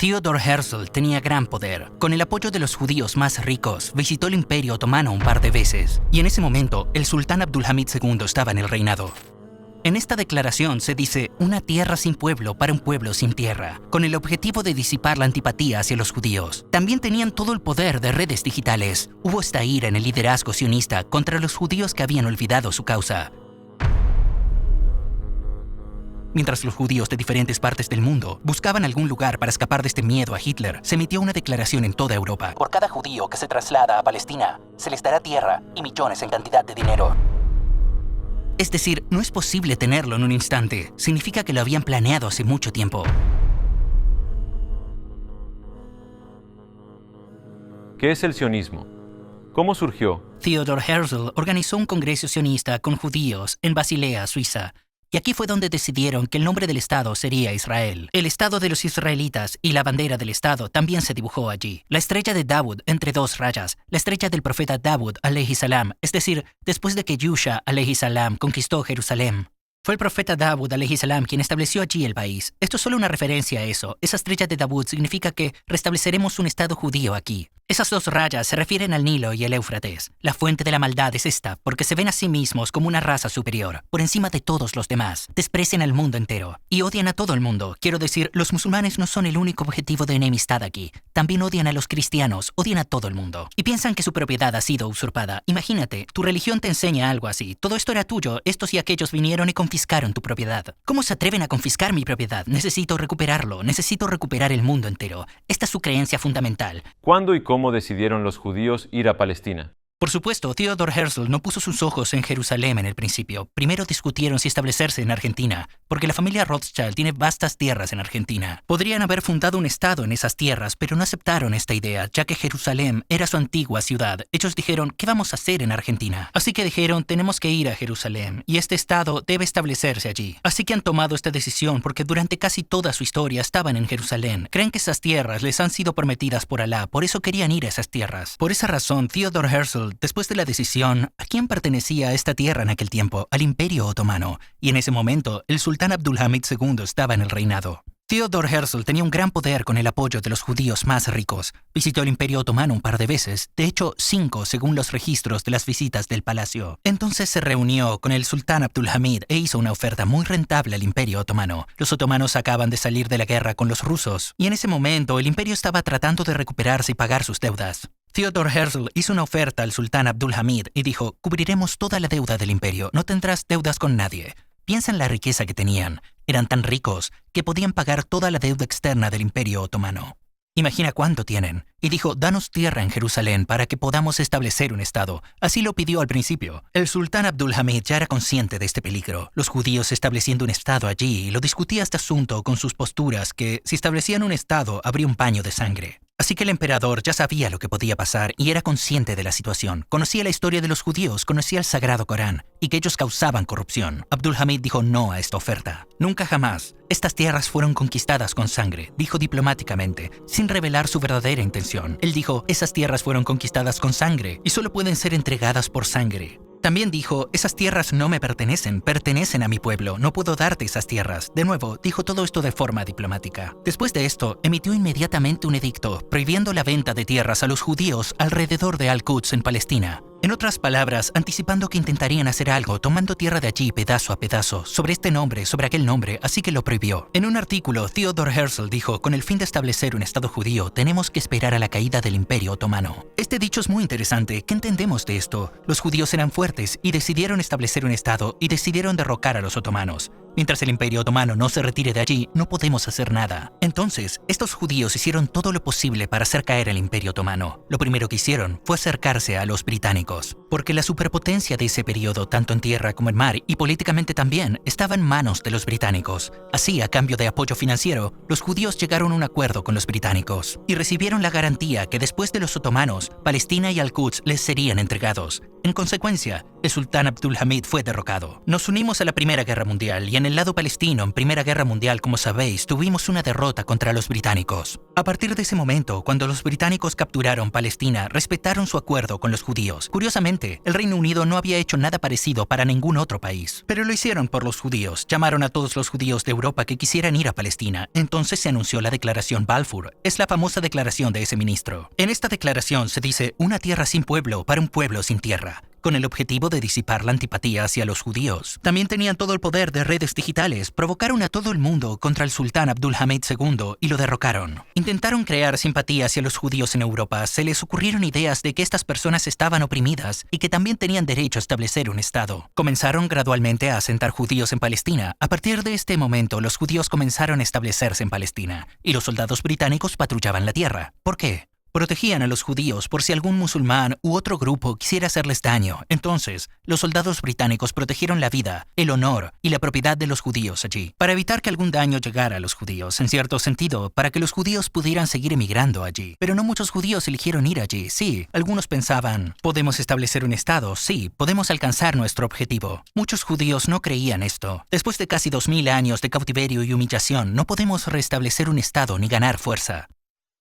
Theodor Herzl tenía gran poder. Con el apoyo de los judíos más ricos, visitó el Imperio Otomano un par de veces, y en ese momento el sultán Abdulhamid II estaba en el reinado. En esta declaración se dice una tierra sin pueblo para un pueblo sin tierra, con el objetivo de disipar la antipatía hacia los judíos. También tenían todo el poder de redes digitales. Hubo esta ira en el liderazgo sionista contra los judíos que habían olvidado su causa. Mientras los judíos de diferentes partes del mundo buscaban algún lugar para escapar de este miedo a Hitler, se emitió una declaración en toda Europa. Por cada judío que se traslada a Palestina, se les dará tierra y millones en cantidad de dinero. Es decir, no es posible tenerlo en un instante. Significa que lo habían planeado hace mucho tiempo. ¿Qué es el sionismo? ¿Cómo surgió? Theodor Herzl organizó un congreso sionista con judíos en Basilea, Suiza. Y aquí fue donde decidieron que el nombre del Estado sería Israel. El Estado de los israelitas y la bandera del Estado también se dibujó allí. La estrella de Dawud entre dos rayas, la estrella del profeta Dawud alayhi salam, es decir, después de que Yusha alayhi salam conquistó Jerusalén. Fue el profeta Dawud alayhi salam quien estableció allí el país. Esto es solo una referencia a eso. Esa estrella de Dawud significa que restableceremos un Estado judío aquí. Esas dos rayas se refieren al Nilo y el Éufrates. La fuente de la maldad es esta, porque se ven a sí mismos como una raza superior, por encima de todos los demás. Desprecian al mundo entero y odian a todo el mundo. Quiero decir, los musulmanes no son el único objetivo de enemistad aquí. También odian a los cristianos, odian a todo el mundo. Y piensan que su propiedad ha sido usurpada. Imagínate, tu religión te enseña algo así. Todo esto era tuyo, estos y aquellos vinieron y confiscaron tu propiedad. ¿Cómo se atreven a confiscar mi propiedad? Necesito recuperarlo, necesito recuperar el mundo entero. Esta es su creencia fundamental. ¿Cuándo y cómo decidieron los judíos ir a Palestina? Por supuesto, Theodor Herzl no puso sus ojos en Jerusalén en el principio. Primero discutieron si establecerse en Argentina, porque la familia Rothschild tiene vastas tierras en Argentina. Podrían haber fundado un estado en esas tierras, pero no aceptaron esta idea, ya que Jerusalén era su antigua ciudad. Ellos dijeron, ¿qué vamos a hacer en Argentina? Así que dijeron, tenemos que ir a Jerusalén, y este estado debe establecerse allí. Así que han tomado esta decisión porque durante casi toda su historia estaban en Jerusalén. Creen que esas tierras les han sido prometidas por Alá, por eso querían ir a esas tierras. Por esa razón, Theodor Herzl, después de la decisión, ¿a quién pertenecía esta tierra en aquel tiempo? Al Imperio Otomano. Y en ese momento, el sultán Abdulhamid II estaba en el reinado. Theodor Herzl tenía un gran poder con el apoyo de los judíos más ricos. Visitó el Imperio Otomano un par de veces, de hecho 5 según los registros de las visitas del palacio. Entonces se reunió con el sultán Abdulhamid e hizo una oferta muy rentable al Imperio Otomano. Los otomanos acaban de salir de la guerra con los rusos, y en ese momento el imperio estaba tratando de recuperarse y pagar sus deudas. Theodor Herzl hizo una oferta al sultán Abdulhamid y dijo, cubriremos toda la deuda del imperio, no tendrás deudas con nadie. Piensa en la riqueza que tenían. Eran tan ricos que podían pagar toda la deuda externa del Imperio Otomano. Imagina cuánto tienen. Y dijo, danos tierra en Jerusalén para que podamos establecer un estado. Así lo pidió al principio. El sultán Abdulhamid ya era consciente de este peligro. Los judíos estableciendo un estado allí, y lo discutía este asunto con sus posturas que, si establecían un estado, habría un baño de sangre. Así que el emperador ya sabía lo que podía pasar y era consciente de la situación. Conocía la historia de los judíos, conocía el Sagrado Corán y que ellos causaban corrupción. Abdulhamid dijo no a esta oferta. Nunca jamás. Estas tierras fueron conquistadas con sangre, dijo diplomáticamente, sin revelar su verdadera intención. Él dijo, esas tierras fueron conquistadas con sangre y solo pueden ser entregadas por sangre. También dijo, esas tierras no me pertenecen, pertenecen a mi pueblo, no puedo darte esas tierras. De nuevo, dijo todo esto de forma diplomática. Después de esto, emitió inmediatamente un edicto prohibiendo la venta de tierras a los judíos alrededor de Al-Quds en Palestina. En otras palabras, anticipando que intentarían hacer algo, tomando tierra de allí pedazo a pedazo, sobre este nombre, sobre aquel nombre, así que lo prohibió. En un artículo, Theodor Herzl dijo, con el fin de establecer un Estado judío, tenemos que esperar a la caída del Imperio Otomano. Este dicho es muy interesante. ¿Qué entendemos de esto? Los judíos eran fuertes y decidieron establecer un Estado y decidieron derrocar a los otomanos. Mientras el Imperio Otomano no se retire de allí, no podemos hacer nada. Entonces, estos judíos hicieron todo lo posible para hacer caer el Imperio Otomano. Lo primero que hicieron fue acercarse a los británicos, porque la superpotencia de ese periodo, tanto en tierra como en mar, y políticamente también, estaba en manos de los británicos. Así, a cambio de apoyo financiero, los judíos llegaron a un acuerdo con los británicos y recibieron la garantía que después de los otomanos, Palestina y Al-Quds les serían entregados. En consecuencia, el sultán Abdulhamid fue derrocado. Nos unimos a la Primera Guerra Mundial y en el lado palestino, en Primera Guerra Mundial, como sabéis, tuvimos una derrota contra los británicos. A partir de ese momento, cuando los británicos capturaron Palestina, respetaron su acuerdo con los judíos. Curiosamente, el Reino Unido no había hecho nada parecido para ningún otro país. Pero lo hicieron por los judíos. Llamaron a todos los judíos de Europa que quisieran ir a Palestina. Entonces se anunció la Declaración Balfour. Es la famosa declaración de ese ministro. En esta declaración se dice una tierra sin pueblo para un pueblo sin tierra, con el objetivo de disipar la antipatía hacia los judíos. También tenían todo el poder de redes digitales, provocaron a todo el mundo contra el sultán Abdulhamid II y lo derrocaron. Intentaron crear simpatía hacia los judíos en Europa, se les ocurrieron ideas de que estas personas estaban oprimidas y que también tenían derecho a establecer un Estado. Comenzaron gradualmente a asentar judíos en Palestina. A partir de este momento, los judíos comenzaron a establecerse en Palestina, y los soldados británicos patrullaban la tierra. ¿Por qué? Protegían a los judíos por si algún musulmán u otro grupo quisiera hacerles daño. Entonces, los soldados británicos protegieron la vida, el honor y la propiedad de los judíos allí, para evitar que algún daño llegara a los judíos, en cierto sentido, para que los judíos pudieran seguir emigrando allí. Pero no muchos judíos eligieron ir allí. Sí, algunos pensaban, podemos establecer un Estado, sí, podemos alcanzar nuestro objetivo. Muchos judíos no creían esto. Después de casi 2000 años de cautiverio y humillación, no podemos restablecer un Estado ni ganar fuerza.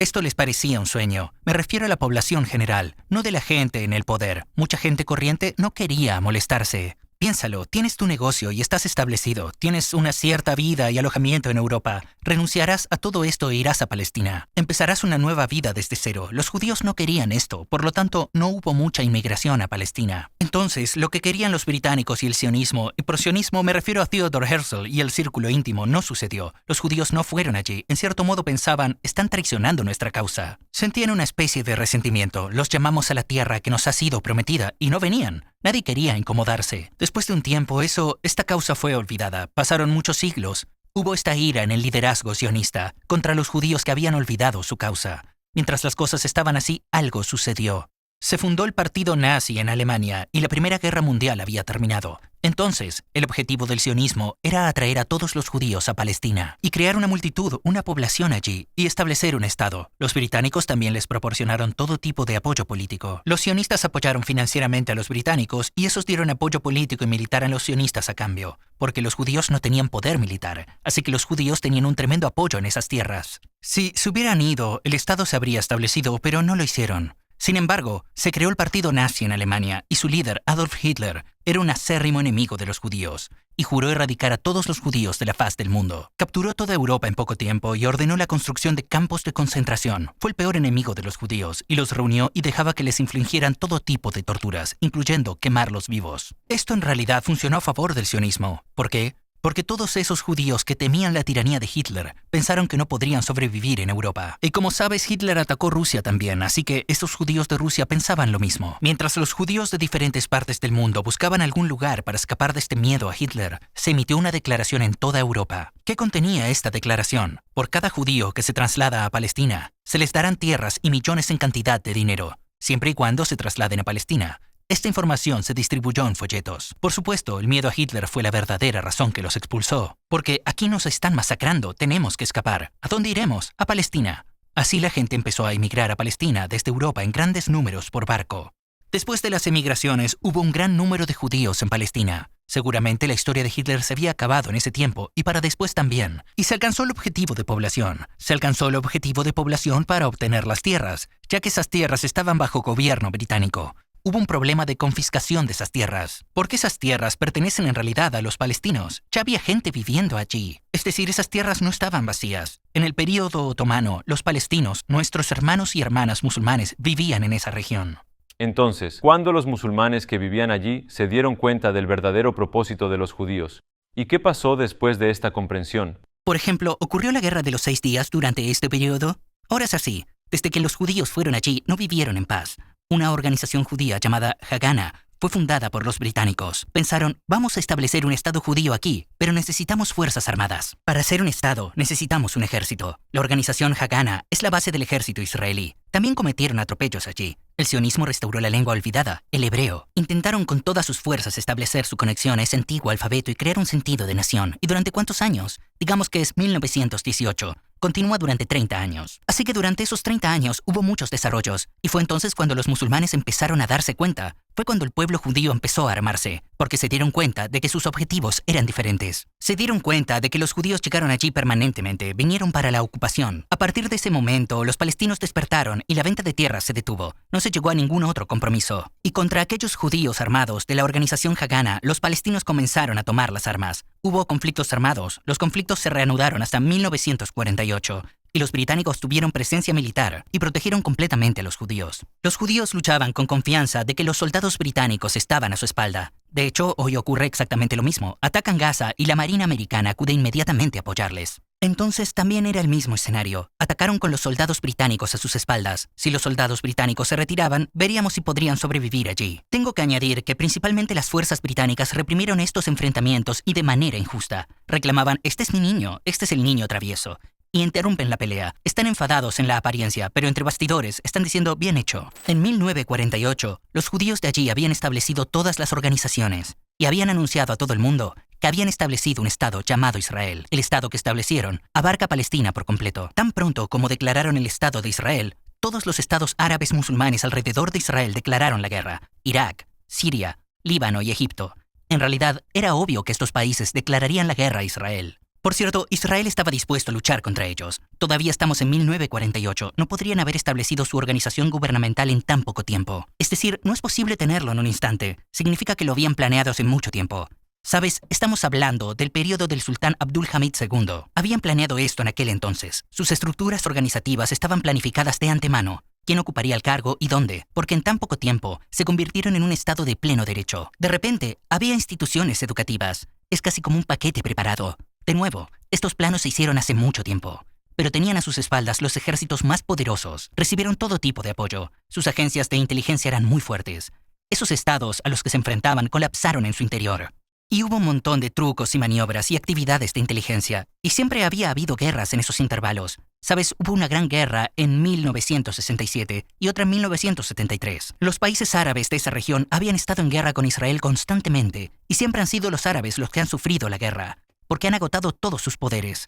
Esto les parecía un sueño. Me refiero a la población general, no de la gente en el poder. Mucha gente corriente no quería molestarse. Piénsalo, tienes tu negocio y estás establecido, tienes una cierta vida y alojamiento en Europa. Renunciarás a todo esto e irás a Palestina. Empezarás una nueva vida desde cero. Los judíos no querían esto, por lo tanto, no hubo mucha inmigración a Palestina. Entonces, lo que querían los británicos y el sionismo, y por sionismo me refiero a Theodor Herzl y el círculo íntimo, no sucedió. Los judíos no fueron allí. En cierto modo pensaban, están traicionando nuestra causa. Sentían una especie de resentimiento. Los llamamos a la tierra que nos ha sido prometida, y no venían. Nadie quería incomodarse. Después de un tiempo, esta causa fue olvidada. Pasaron muchos siglos. Hubo esta ira en el liderazgo sionista contra los judíos que habían olvidado su causa. Mientras las cosas estaban así, algo sucedió. Se fundó el partido nazi en Alemania y la Primera Guerra Mundial había terminado. Entonces, el objetivo del sionismo era atraer a todos los judíos a Palestina y crear una multitud, una población allí y establecer un Estado. Los británicos también les proporcionaron todo tipo de apoyo político. Los sionistas apoyaron financieramente a los británicos y esos dieron apoyo político y militar a los sionistas a cambio, porque los judíos no tenían poder militar, así que los judíos tenían un tremendo apoyo en esas tierras. Si se hubieran ido, el Estado se habría establecido, pero no lo hicieron. Sin embargo, se creó el partido nazi en Alemania y su líder, Adolf Hitler, era un acérrimo enemigo de los judíos y juró erradicar a todos los judíos de la faz del mundo. Capturó toda Europa en poco tiempo y ordenó la construcción de campos de concentración. Fue el peor enemigo de los judíos y los reunió y dejaba que les infligieran todo tipo de torturas, incluyendo quemarlos vivos. Esto en realidad funcionó a favor del sionismo. ¿Por qué? Porque todos esos judíos que temían la tiranía de Hitler pensaron que no podrían sobrevivir en Europa. Y como sabes, Hitler atacó Rusia también, así que esos judíos de Rusia pensaban lo mismo. Mientras los judíos de diferentes partes del mundo buscaban algún lugar para escapar de este miedo a Hitler, se emitió una declaración en toda Europa. ¿Qué contenía esta declaración? Por cada judío que se traslada a Palestina, se les darán tierras y millones en cantidad de dinero, siempre y cuando se trasladen a Palestina. Esta información se distribuyó en folletos. Por supuesto, el miedo a Hitler fue la verdadera razón que los expulsó. Porque aquí nos están masacrando, tenemos que escapar. ¿A dónde iremos? A Palestina. Así la gente empezó a emigrar a Palestina desde Europa en grandes números por barco. Después de las emigraciones, hubo un gran número de judíos en Palestina. Seguramente la historia de Hitler se había acabado en ese tiempo y para después también. Y se alcanzó el objetivo de población. Se alcanzó el objetivo de población para obtener las tierras, ya que esas tierras estaban bajo gobierno británico. Hubo un problema de confiscación de esas tierras, porque esas tierras pertenecen en realidad a los palestinos. Ya había gente viviendo allí. Es decir, esas tierras no estaban vacías. En el período otomano, los palestinos, nuestros hermanos y hermanas musulmanes, vivían en esa región. Entonces, ¿cuándo los musulmanes que vivían allí se dieron cuenta del verdadero propósito de los judíos? ¿Y qué pasó después de esta comprensión? Por ejemplo, ¿ocurrió la Guerra de los 6 días durante este periodo? Ahora es así. Desde que los judíos fueron allí, no vivieron en paz. Una organización judía llamada Haganah fue fundada por los británicos. Pensaron, vamos a establecer un Estado judío aquí, pero necesitamos fuerzas armadas. Para ser un Estado, necesitamos un ejército. La organización Haganah es la base del ejército israelí. También cometieron atropellos allí. El sionismo restauró la lengua olvidada, el hebreo. Intentaron con todas sus fuerzas establecer su conexión a ese antiguo alfabeto y crear un sentido de nación. ¿Y durante cuántos años? Digamos que es 1918. Continúa durante 30 años. Así que durante esos 30 años hubo muchos desarrollos. Y fue entonces cuando los musulmanes empezaron a darse cuenta. Fue cuando el pueblo judío empezó a armarse. porque se dieron cuenta de que sus objetivos eran diferentes. Se dieron cuenta de que los judíos llegaron allí permanentemente, vinieron para la ocupación. A partir de ese momento, los palestinos despertaron y la venta de tierras se detuvo. No se llegó a ningún otro compromiso. Y contra aquellos judíos armados de la organización Hagana, los palestinos comenzaron a tomar las armas. Hubo conflictos armados. Los conflictos se reanudaron hasta 1948. Y los británicos tuvieron presencia militar y protegieron completamente a los judíos. Los judíos luchaban con confianza de que los soldados británicos estaban a su espalda. De hecho, hoy ocurre exactamente lo mismo. Atacan Gaza y la Marina americana acude inmediatamente a apoyarles. Entonces también era el mismo escenario. Atacaron con los soldados británicos a sus espaldas. Si los soldados británicos se retiraban, veríamos si podrían sobrevivir allí. Tengo que añadir que principalmente las fuerzas británicas reprimieron estos enfrentamientos y de manera injusta. Reclamaban, este es mi niño, este es el niño travieso. Y interrumpen la pelea. Están enfadados en la apariencia, pero entre bastidores están diciendo bien hecho. En 1948, los judíos de allí habían establecido todas las organizaciones y habían anunciado a todo el mundo que habían establecido un estado llamado Israel. El estado que establecieron abarca Palestina por completo. Tan pronto como declararon el estado de Israel, todos los estados árabes musulmanes alrededor de Israel declararon la guerra. Irak, Siria, Líbano y Egipto. En realidad, era obvio que estos países declararían la guerra a Israel. Por cierto, Israel estaba dispuesto a luchar contra ellos. Todavía estamos en 1948. No podrían haber establecido su organización gubernamental en tan poco tiempo. Es decir, no es posible tenerlo en un instante. Significa que lo habían planeado hace mucho tiempo. ¿Sabes? Estamos hablando del periodo del sultán Abdul Hamid II. Habían planeado esto en aquel entonces. Sus estructuras organizativas estaban planificadas de antemano. ¿Quién ocuparía el cargo y dónde? Porque en tan poco tiempo se convirtieron en un estado de pleno derecho. De repente, había instituciones educativas. Es casi como un paquete preparado. De nuevo, estos planos se hicieron hace mucho tiempo, pero tenían a sus espaldas los ejércitos más poderosos. Recibieron todo tipo de apoyo. Sus agencias de inteligencia eran muy fuertes. Esos estados a los que se enfrentaban colapsaron en su interior. Y hubo un montón de trucos y maniobras y actividades de inteligencia. Y siempre había habido guerras en esos intervalos. ¿Sabes? Hubo una gran guerra en 1967 y otra en 1973. Los países árabes de esa región habían estado en guerra con Israel constantemente, y siempre han sido los árabes los que han sufrido la guerra, porque han agotado todos sus poderes.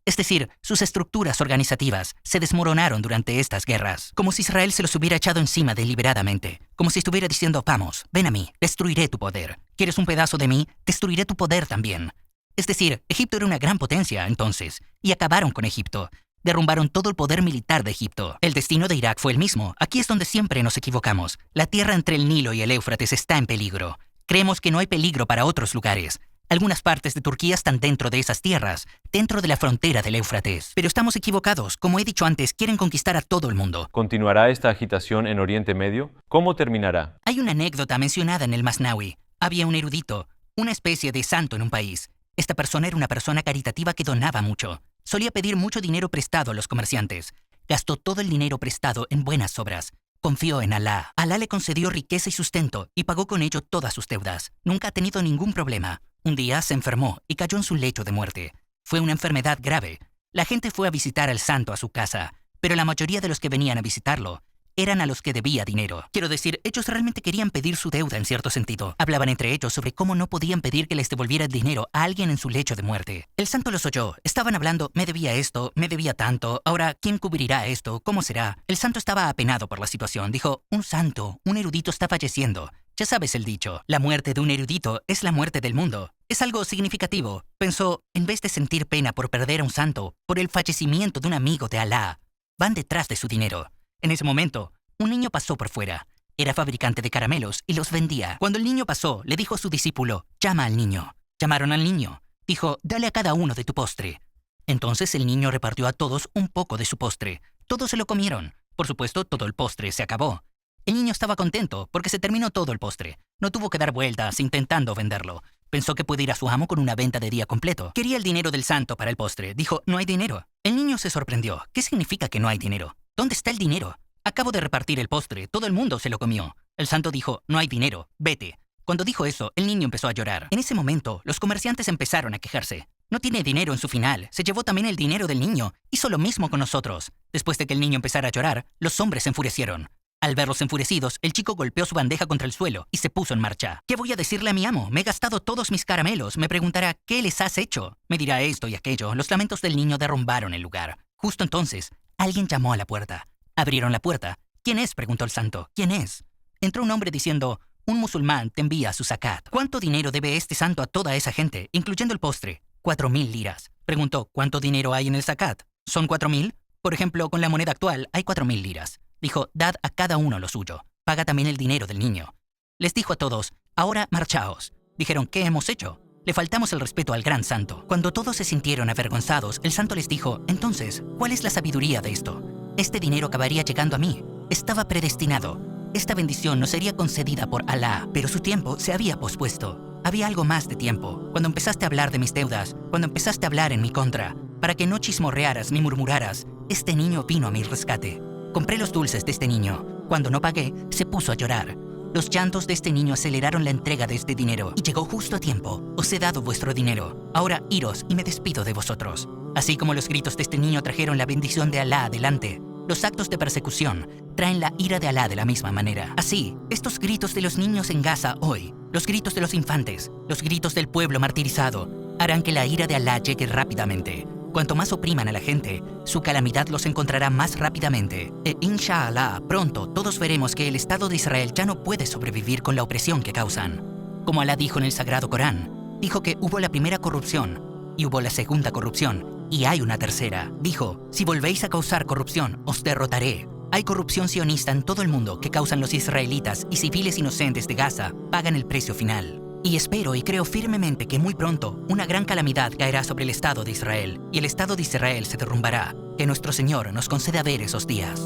Es decir, sus estructuras organizativas se desmoronaron durante estas guerras, como si Israel se los hubiera echado encima deliberadamente, como si estuviera diciendo, vamos, ven a mí, destruiré tu poder. ¿Quieres un pedazo de mí? Destruiré tu poder también. Es decir, Egipto era una gran potencia entonces, y acabaron con Egipto. Derrumbaron todo el poder militar de Egipto. El destino de Irak fue el mismo. Aquí es donde siempre nos equivocamos. La tierra entre el Nilo y el Éufrates está en peligro. Creemos que no hay peligro para otros lugares. Algunas partes de Turquía están dentro de esas tierras, dentro de la frontera del Éufrates. Pero estamos equivocados. Como he dicho antes, quieren conquistar a todo el mundo. ¿Continuará esta agitación en Oriente Medio? ¿Cómo terminará? Hay una anécdota mencionada en el Masnawi. Había un erudito, una especie de santo en un país. Esta persona era una persona caritativa que donaba mucho. Solía pedir mucho dinero prestado a los comerciantes. Gastó todo el dinero prestado en buenas obras. Confió en Alá. Alá le concedió riqueza y sustento y pagó con ello todas sus deudas. Nunca ha tenido ningún problema. Un día se enfermó y cayó en su lecho de muerte. Fue una enfermedad grave. La gente fue a visitar al santo a su casa, pero la mayoría de los que venían a visitarlo eran a los que debía dinero. Quiero decir, ellos realmente querían pedir su deuda en cierto sentido. Hablaban entre ellos sobre cómo no podían pedir que les devolviera el dinero a alguien en su lecho de muerte. El santo los oyó. Estaban hablando, me debía esto, me debía tanto. Ahora, ¿quién cubrirá esto? ¿Cómo será? El santo estaba apenado por la situación. Dijo, un santo, un erudito está falleciendo. Ya sabes el dicho, la muerte de un erudito es la muerte del mundo. Es algo significativo. Pensó, en vez de sentir pena por perder a un santo, por el fallecimiento de un amigo de Alá, van detrás de su dinero. En ese momento, un niño pasó por fuera. Era fabricante de caramelos y los vendía. Cuando el niño pasó, le dijo a su discípulo, llama al niño. Llamaron al niño. Dijo, dale a cada uno de tu postre. Entonces el niño repartió a todos un poco de su postre. Todos se lo comieron. Por supuesto, todo el postre se acabó. El niño estaba contento porque se terminó todo el postre. No tuvo que dar vueltas intentando venderlo. Pensó que puede ir a su amo con una venta de día completo. Quería el dinero del santo para el postre. Dijo, no hay dinero. El niño se sorprendió. ¿Qué significa que no hay dinero? ¿Dónde está el dinero? Acabo de repartir el postre. Todo el mundo se lo comió. El santo dijo, no hay dinero. Vete. Cuando dijo eso, el niño empezó a llorar. En ese momento, los comerciantes empezaron a quejarse. No tiene dinero en su final. Se llevó también el dinero del niño. Hizo lo mismo con nosotros. Después de que el niño empezara a llorar, los hombres se enfurecieron. Al verlos enfurecidos, el chico golpeó su bandeja contra el suelo y se puso en marcha. ¿Qué voy a decirle a mi amo? Me he gastado todos mis caramelos. Me preguntará, ¿qué les has hecho? Me dirá esto y aquello. Los lamentos del niño derrumbaron el lugar. Justo entonces, alguien llamó a la puerta. Abrieron la puerta. ¿Quién es?, preguntó el santo. ¿Quién es? Entró un hombre diciendo, Un musulmán te envía su zakat. ¿Cuánto dinero debe este santo a toda esa gente, incluyendo el postre? 4.000 liras. Preguntó, ¿cuánto dinero hay en el zakat? ¿Son 4.000? Por ejemplo, con la moneda actual hay 4.000 liras. Dijo, dad a cada uno lo suyo. Paga también el dinero del niño. Les dijo a todos, ahora marchaos. Dijeron, ¿qué hemos hecho? Le faltamos el respeto al gran santo. Cuando todos se sintieron avergonzados, el santo les dijo, entonces, ¿cuál es la sabiduría de esto? Este dinero acabaría llegando a mí. Estaba predestinado. Esta bendición no sería concedida por Alá, pero su tiempo se había pospuesto. Había algo más de tiempo. Cuando empezaste a hablar de mis deudas, cuando empezaste a hablar en mi contra, para que no chismorrearas ni murmuraras, este niño vino a mi rescate. Compré los dulces de este niño. Cuando no pagué, se puso a llorar. Los llantos de este niño aceleraron la entrega de este dinero y llegó justo a tiempo. Os he dado vuestro dinero. Ahora iros y me despido de vosotros. Así como los gritos de este niño trajeron la bendición de Alá adelante, los actos de persecución traen la ira de Alá de la misma manera. Así, estos gritos de los niños en Gaza hoy, los gritos de los infantes, los gritos del pueblo martirizado, harán que la ira de Alá llegue rápidamente. Cuanto más opriman a la gente, su calamidad los encontrará más rápidamente. E inshallah, pronto todos veremos que el Estado de Israel ya no puede sobrevivir con la opresión que causan. Como Alá dijo en el Sagrado Corán, dijo que hubo la primera corrupción, y hubo la segunda corrupción, y hay una tercera. Dijo, si volvéis a causar corrupción, os derrotaré. Hay corrupción sionista en todo el mundo que causan los israelitas y civiles inocentes de Gaza pagan el precio final. Y espero y creo firmemente que muy pronto una gran calamidad caerá sobre el Estado de Israel y el Estado de Israel se derrumbará. Que nuestro Señor nos conceda ver esos días.